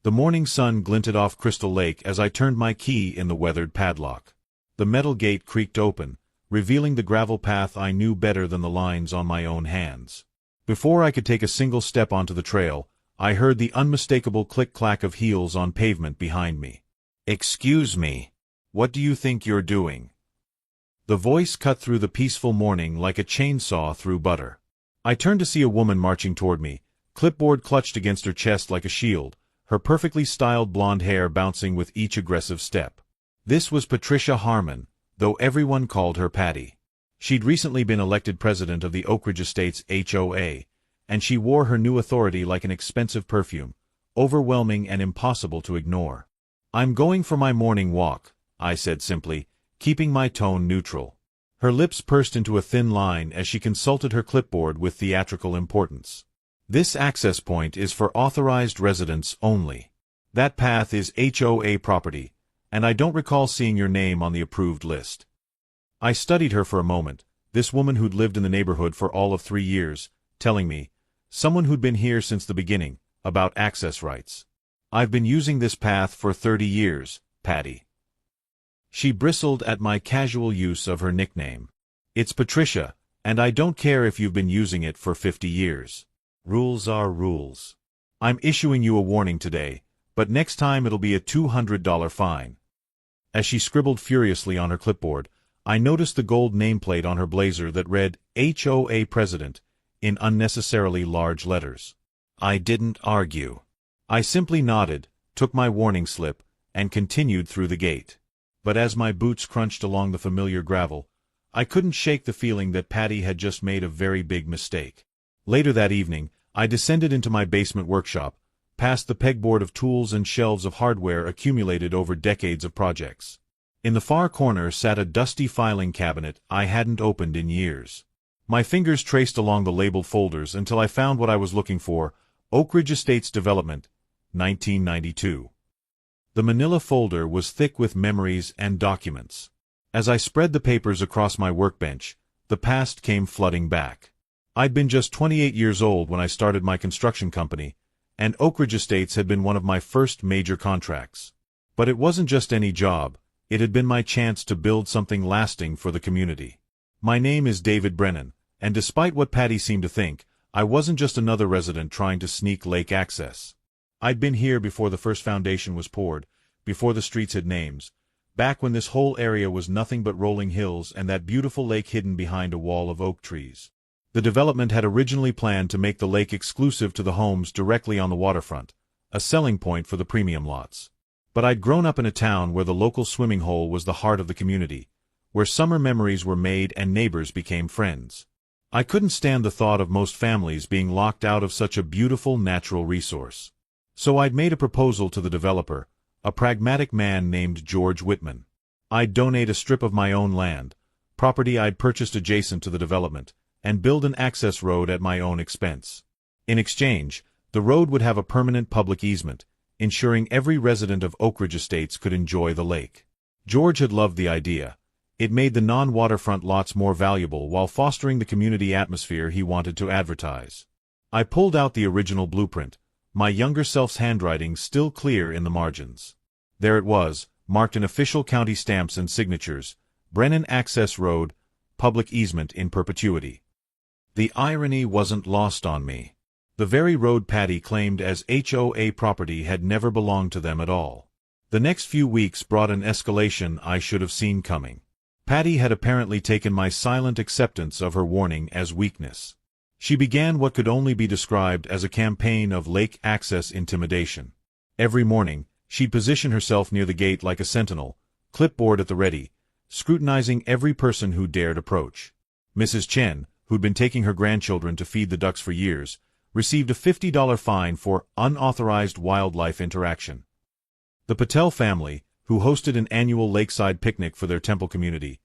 The morning sun glinted off Crystal Lake as I turned my key in the weathered padlock. The metal gate creaked open, revealing the gravel path I knew better than the lines on my own hands. Before I could take a single step onto the trail, I heard the unmistakable click-clack of heels on pavement behind me. "Excuse me. What do you think you're doing?" The voice cut through the peaceful morning like a chainsaw through butter. I turned to see a woman marching toward me, clipboard clutched against her chest like a shield, her perfectly styled blonde hair bouncing with each aggressive step. This was Patricia Harmon, though everyone called her Patty. She'd recently been elected president of the Oak Ridge Estates HOA, and she wore her new authority like an expensive perfume, overwhelming and impossible to ignore. "I'm going for my morning walk," I said simply, keeping my tone neutral. Her lips pursed into a thin line as she consulted her clipboard with theatrical importance. "This access point is for authorized residents only. That path is HOA property, and I don't recall seeing your name on the approved list." I studied her for a moment, this woman who'd lived in the neighborhood for all of 3 years, telling me, someone who'd been here since the beginning, about access rights. "I've been using this path for 30 years, Patty." She bristled at my casual use of her nickname. "It's Patricia, and I don't care if you've been using it for 50 years. Rules are rules. I'm issuing you a warning today, but next time it'll be a $200 fine." As she scribbled furiously on her clipboard, I noticed the gold nameplate on her blazer that read HOA President in unnecessarily large letters. I didn't argue. I simply nodded, took my warning slip, and continued through the gate. But as my boots crunched along the familiar gravel, I couldn't shake the feeling that Patty had just made a very big mistake. Later that evening, I descended into my basement workshop, past the pegboard of tools and shelves of hardware accumulated over decades of projects. In the far corner sat a dusty filing cabinet I hadn't opened in years. My fingers traced along the labeled folders until I found what I was looking for: Oak Ridge Estates Development, 1992. The manila folder was thick with memories and documents. As I spread the papers across my workbench, the past came flooding back. I'd been just 28 years old when I started my construction company, and Oak Ridge Estates had been one of my first major contracts. But it wasn't just any job, it had been my chance to build something lasting for the community. My name is David Brennan, and despite what Patty seemed to think, I wasn't just another resident trying to sneak lake access. I'd been here before the first foundation was poured, before the streets had names, back when this whole area was nothing but rolling hills and that beautiful lake hidden behind a wall of oak trees. The development had originally planned to make the lake exclusive to the homes directly on the waterfront, a selling point for the premium lots. But I'd grown up in a town where the local swimming hole was the heart of the community, where summer memories were made and neighbors became friends. I couldn't stand the thought of most families being locked out of such a beautiful natural resource. So I'd made a proposal to the developer, a pragmatic man named George Whitman. I'd donate a strip of my own land, property I'd purchased adjacent to the development, and build an access road at my own expense. In exchange, the road would have a permanent public easement, ensuring every resident of Oak Ridge Estates could enjoy the lake. George had loved the idea. It made the non-waterfront lots more valuable while fostering the community atmosphere he wanted to advertise. I pulled out the original blueprint, my younger self's handwriting still clear in the margins. There it was, marked in official county stamps and signatures: Brennan Access Road, public easement in perpetuity. The irony wasn't lost on me. The very road Patty claimed as HOA property had never belonged to them at all. The next few weeks brought an escalation I should have seen coming. Patty had apparently taken my silent acceptance of her warning as weakness. She began what could only be described as a campaign of lake access intimidation. Every morning, she'd position herself near the gate like a sentinel, clipboard at the ready, scrutinizing every person who dared approach. Mrs. Chen, who'd been taking her grandchildren to feed the ducks for years, received a $50 fine for unauthorized wildlife interaction. The Patel family, who hosted an annual lakeside picnic for their temple community,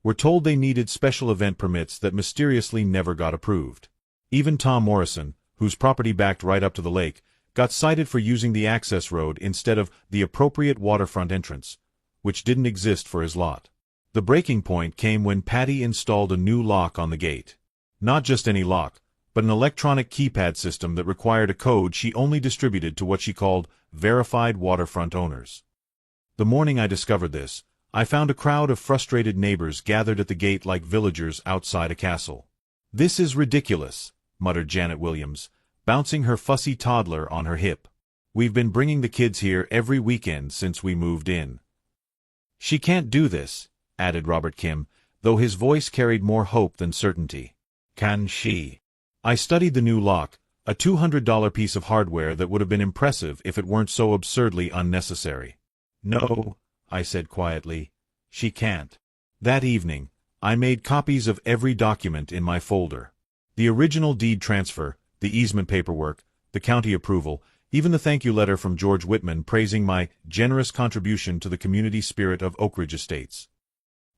were told they needed special event permits that mysteriously never got approved. Even Tom Morrison, whose property backed right up to the lake, got cited for using the access road instead of the appropriate waterfront entrance, which didn't exist for his lot. The breaking point came when Patty installed a new lock on the gate. Not just any lock, but an electronic keypad system that required a code she only distributed to what she called verified waterfront owners. The morning I discovered this, I found a crowd of frustrated neighbors gathered at the gate like villagers outside a castle. "This is ridiculous," muttered Janet Williams, bouncing her fussy toddler on her hip. "We've been bringing the kids here every weekend since we moved in." "She can't do this," added Robert Kim, though his voice carried more hope than certainty. "Can she?" I studied the new lock, a $200 piece of hardware that would have been impressive if it weren't so absurdly unnecessary. "No," I said quietly, "she can't." That evening, I made copies of every document in my folder. The original deed transfer, the easement paperwork, the county approval, even the thank you letter from George Whitman praising my generous contribution to the community spirit of Oak Ridge Estates.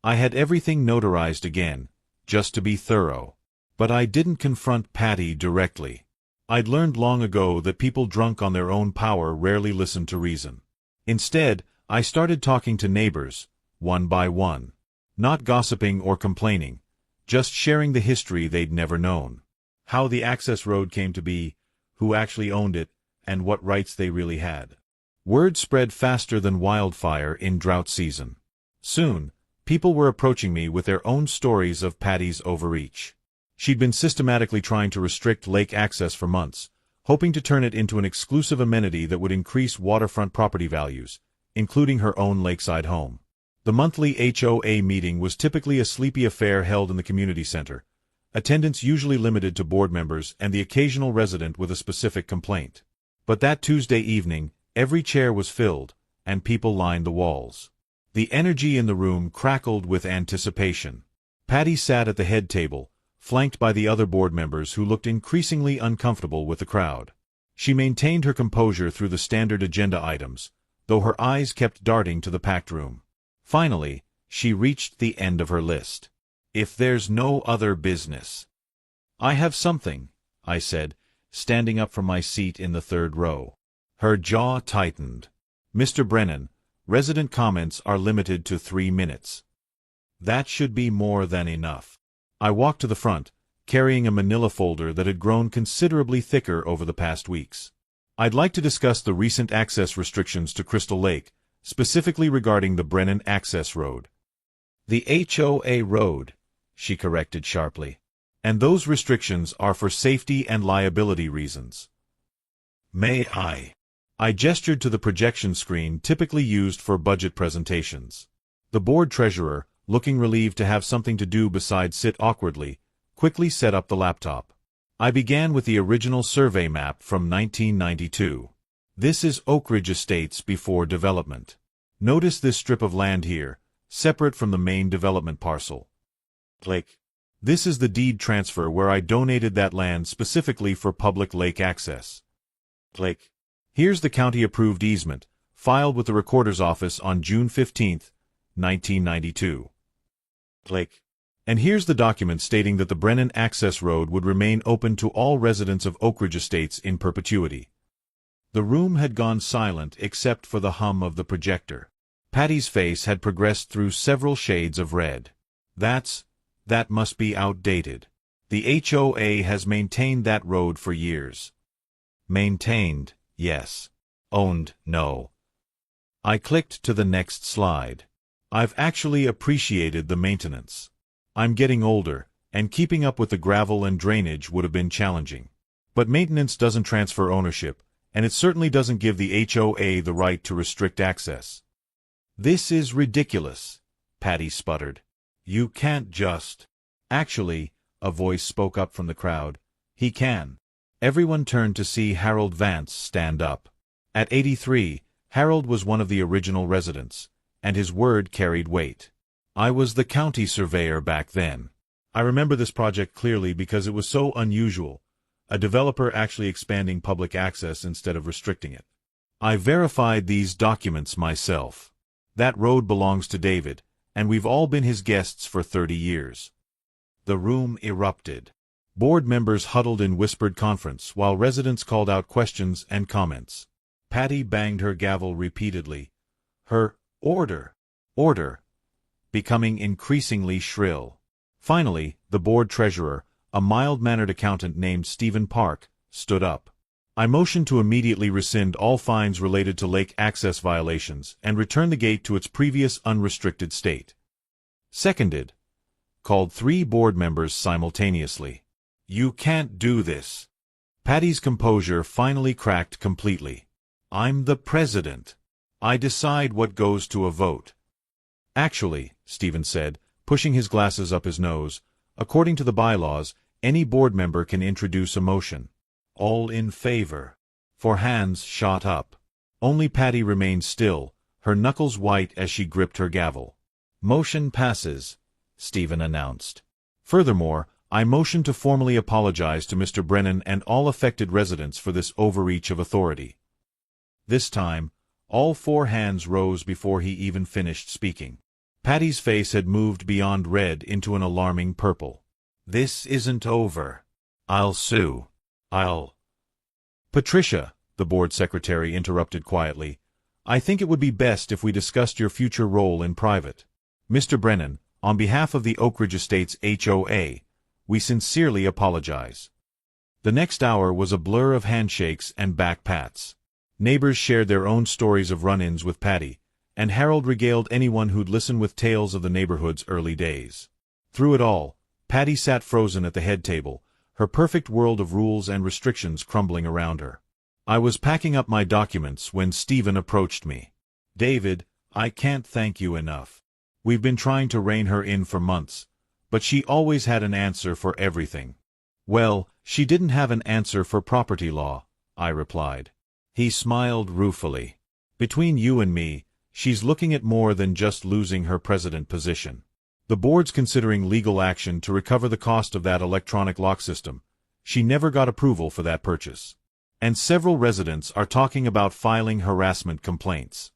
I had everything notarized again, just to be thorough. But I didn't confront Patty directly. I'd learned long ago that people drunk on their own power rarely listen to reason. Instead, I started talking to neighbors, one by one. Not gossiping or complaining, just sharing the history they'd never known. How the access road came to be, who actually owned it, and what rights they really had. Word spread faster than wildfire in drought season. Soon, people were approaching me with their own stories of Patty's overreach. She'd been systematically trying to restrict lake access for months, hoping to turn it into an exclusive amenity that would increase waterfront property values, including her own lakeside home. The monthly HOA meeting was typically a sleepy affair held in the community center, attendance usually limited to board members and the occasional resident with a specific complaint. But that Tuesday evening, every chair was filled, and people lined the walls. The energy in the room crackled with anticipation. Patty sat at the head table, flanked by the other board members who looked increasingly uncomfortable with the crowd. She maintained her composure through the standard agenda items, though her eyes kept darting to the packed room. Finally, she reached the end of her list. "If there's no other business." "I have something," I said, standing up from my seat in the third row. Her jaw tightened. "Mr. Brennan, resident comments are limited to 3 minutes." "That should be more than enough." I walked to the front, carrying a manila folder that had grown considerably thicker over the past weeks. "I'd like to discuss the recent access restrictions to Crystal Lake, specifically regarding the Brennan Access Road." "The HOA road," she corrected sharply. "And those restrictions are for safety and liability reasons." "May I?" I gestured to the projection screen typically used for budget presentations. The board treasurer, looking relieved to have something to do besides sit awkwardly, quickly set up the laptop. I began with the original survey map from 1992. This is Oak Ridge Estates before development. Notice this strip of land here, separate from the main development parcel. Click. This is the deed transfer where I donated that land specifically for public lake access. Click. Here's the county-approved easement, filed with the Recorder's Office on June 15, 1992. Click. And here's the document stating that the Brennan Access Road would remain open to all residents of Oak Ridge Estates in perpetuity. The room had gone silent except for the hum of the projector. Patty's face had progressed through several shades of red. That must be outdated. The HOA has maintained that road for years." "Maintained, yes. Owned, no." I clicked to the next slide. "I've actually appreciated the maintenance. I'm getting older, and keeping up with the gravel and drainage would have been challenging. But maintenance doesn't transfer ownership, and it certainly doesn't give the HOA the right to restrict access." "This is ridiculous," Patty sputtered. "You can't just—" "Actually," a voice spoke up from the crowd, "he can." Everyone turned to see Harold Vance stand up. At 83, Harold was one of the original residents, and his word carried weight. I was the county surveyor back then. I remember this project clearly because it was so unusual, a developer actually expanding public access instead of restricting it. I verified these documents myself. That road belongs to David, and we've all been his guests for 30 years. The room erupted. Board members huddled in whispered conference while residents called out questions and comments. Patty banged her gavel repeatedly, her order, becoming increasingly shrill. Finally, the board treasurer, a mild-mannered accountant named Stephen Park, stood up. I motioned to immediately rescind all fines related to lake access violations and return the gate to its previous unrestricted state. Seconded. Called 3 board members simultaneously. You can't do this. Patty's composure finally cracked completely. I'm the president. I decide what goes to a vote. Actually, Stephen said, pushing his glasses up his nose, according to the bylaws, any board member can introduce a motion. All in favor. 4 hands shot up. Only Patty remained still, her knuckles white as she gripped her gavel. Motion passes, Stephen announced. Furthermore, I motion to formally apologize to Mr. Brennan and all affected residents for this overreach of authority. This time, all 4 hands rose before he even finished speaking. Patty's face had moved beyond red into an alarming purple. This isn't over. I'll sue. Patricia, the board secretary interrupted quietly, I think it would be best if we discussed your future role in private. Mr. Brennan, on behalf of the Oak Ridge Estates HOA, we sincerely apologize. The next hour was a blur of handshakes and back pats. Neighbors shared their own stories of run-ins with Patty, and Harold regaled anyone who'd listen with tales of the neighborhood's early days. Through it all, Patty sat frozen at the head table, her perfect world of rules and restrictions crumbling around her. I was packing up my documents when Stephen approached me. David, I can't thank you enough. We've been trying to rein her in for months, but she always had an answer for everything. Well, she didn't have an answer for property law, I replied. He smiled ruefully. Between you and me, she's looking at more than just losing her president position. The board's considering legal action to recover the cost of that electronic lock system. She never got approval for that purchase. And several residents are talking about filing harassment complaints.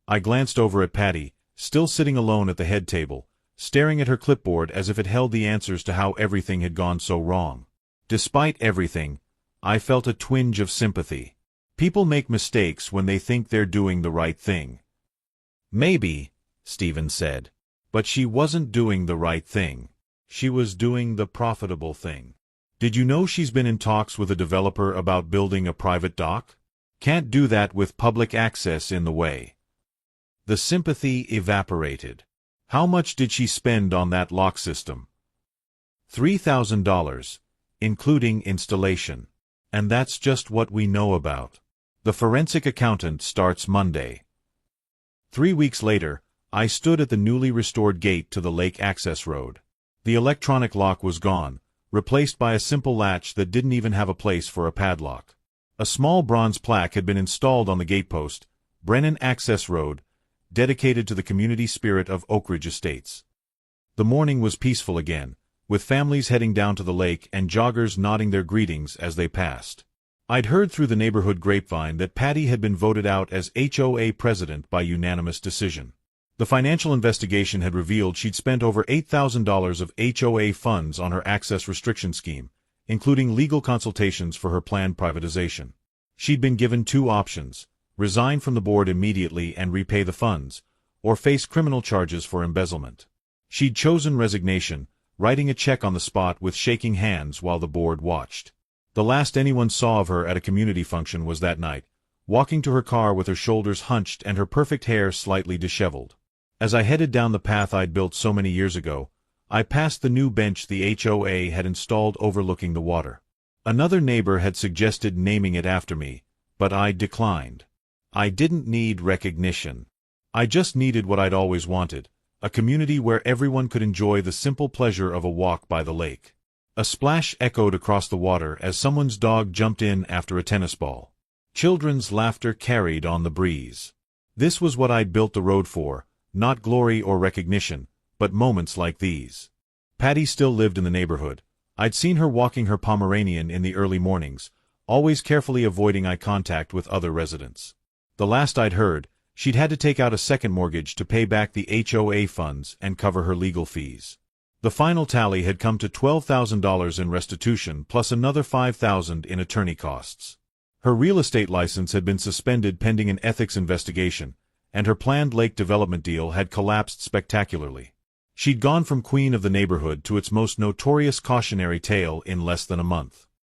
I glanced over at Patty, still sitting alone at the head table, staring at her clipboard as if it held the answers to how everything had gone so wrong. Despite everything, I felt a twinge of sympathy. People make mistakes when they think they're doing the right thing. Maybe, Stephen said. But she wasn't doing the right thing. She was doing the profitable thing. Did you know she's been in talks with a developer about building a private dock? Can't do that with public access in the way. The sympathy evaporated. How much did she spend on that lock system? $3,000, including installation. And that's just what we know about. The forensic accountant starts Monday. 3 weeks later, I stood at the newly restored gate to the lake access road. The electronic lock was gone, replaced by a simple latch that didn't even have a place for a padlock. A small bronze plaque had been installed on the gatepost, Brennan Access Road, dedicated to the community spirit of Oak Ridge Estates. The morning was peaceful again, with families heading down to the lake and joggers nodding their greetings as they passed. I'd heard through the neighborhood grapevine that Patty had been voted out as HOA president by unanimous decision. The financial investigation had revealed she'd spent over $8,000 of HOA funds on her access restriction scheme, including legal consultations for her planned privatization. She'd been given 2 options: resign from the board immediately and repay the funds, or face criminal charges for embezzlement. She'd chosen resignation, writing a check on the spot with shaking hands while the board watched. The last anyone saw of her at a community function was that night, walking to her car with her shoulders hunched and her perfect hair slightly disheveled. As I headed down the path I'd built so many years ago, I passed the new bench the HOA had installed overlooking the water. Another neighbor had suggested naming it after me, but I declined. I didn't need recognition. I just needed what I'd always wanted, a community where everyone could enjoy the simple pleasure of a walk by the lake. A splash echoed across the water as someone's dog jumped in after a tennis ball. Children's laughter carried on the breeze. This was what I'd built the road for. Not glory or recognition, but moments like these. Patty still lived in the neighborhood. I'd seen her walking her Pomeranian in the early mornings, always carefully avoiding eye contact with other residents. The last I'd heard, she'd had to take out a second mortgage to pay back the HOA funds and cover her legal fees. The final tally had come to $12,000 in restitution plus another $5,000 in attorney costs. Her real estate license had been suspended pending an ethics investigation, and her planned lake development deal had collapsed spectacularly. She'd gone from queen of the neighborhood to its most notorious cautionary tale in less than a month.